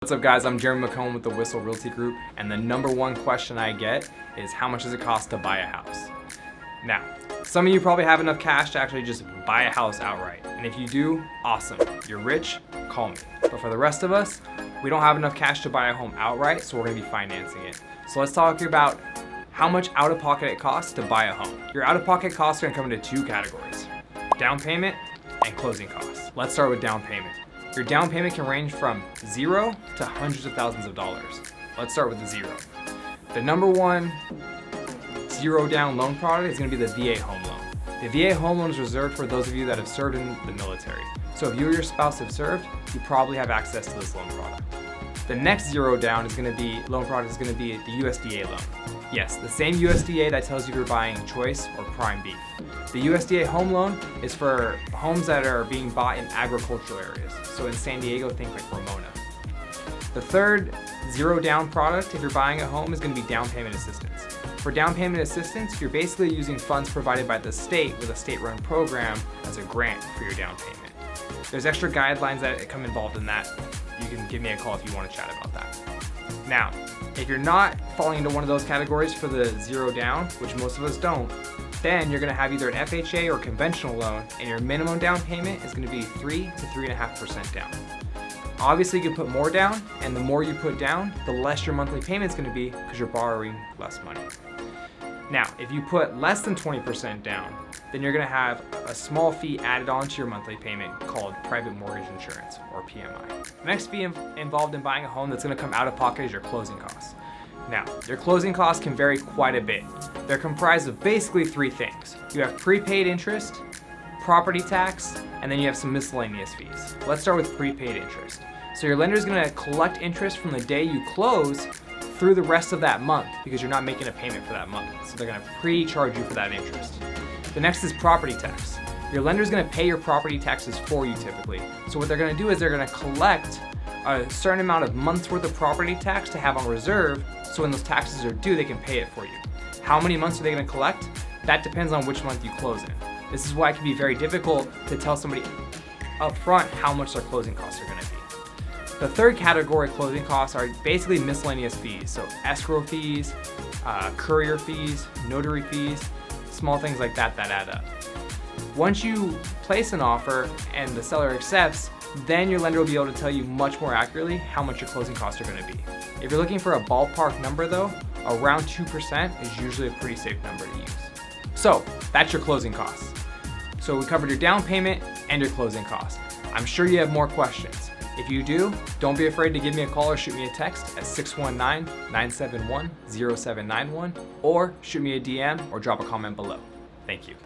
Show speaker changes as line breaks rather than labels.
What's up guys, I'm Mchone with the Whissel Realty Group, and the number one question I get is how much does it cost to buy a house? Now, some of you probably have enough cash to actually just buy a house outright, and if you do, awesome. You're rich, call me. But for the rest of us, we don't have enough cash to buy a home outright, so we're gonna be financing it. So let's talk about how much out-of-pocket it costs to buy a home. Your out-of-pocket costs are gonna come into two categories: down payment and closing costs. Let's start with down payment. Your down payment can range from $0 to hundreds of thousands of dollars. Let's start with the zero. The number one zero down loan product is going to be the VA home loan. The VA home loan is reserved for those of you that have served in the military. So if you or your spouse have served, you probably have access to this loan product. The next zero down loan product is going to be the USDA loan. Yes, the same USDA that tells you you're buying choice or prime beef. The USDA home loan is for homes that are being bought in agricultural areas. So in San Diego, think like Ramona. The third zero down product, if you're buying a home, is going to be down payment assistance. For down payment assistance, you're basically using funds provided by the state with a state-run program as a grant for your down payment. There's extra guidelines that come involved in that. You can give me a call if you want to chat about that. Now, if you're not falling into one of those categories for the zero down, which most of us don't, then you're going to have either an FHA or conventional loan, and your minimum down payment is going to be 3 to 3.5% down. Obviously, you can put more down, and the more you put down, the less your monthly payment is going to be because you're borrowing less money. Now, if you put less than 20% down, then you're going to have a small fee added onto your monthly payment called private mortgage insurance, or PMI. The next fee involved in buying a home that's going to come out of pocket is your closing costs. Now, your closing costs can vary quite a bit. They're comprised of basically three things. You have prepaid interest, property tax, and then you have some miscellaneous fees. Let's start with prepaid interest. So your lender is going to collect interest from the day you close through the rest of that month because you're not making a payment for that month. So they're going to pre-charge you for that interest. The next is property tax. Your lender is going to pay your property taxes for you typically. So what they're going to do is they're going to collect a certain amount of months worth of property tax to have on reserve, so when those taxes are due, they can pay it for you. How many months are they going to collect? That depends on which month you close in. This is why it can be very difficult to tell somebody up front how much their closing costs are going to be. The third category of closing costs are basically miscellaneous fees, so escrow fees, courier fees, notary fees, small things like that add up. Once you place an offer and the seller accepts, then your lender will be able to tell you much more accurately how much your closing costs are going to be. If you're looking for a ballpark number though, around 2% is usually a pretty safe number to use. So that's your closing costs. So we covered your down payment and your closing costs. I'm sure you have more questions. If you do, don't be afraid to give me a call or shoot me a text at 619-971-0791, or shoot me a DM or drop a comment below. Thank you.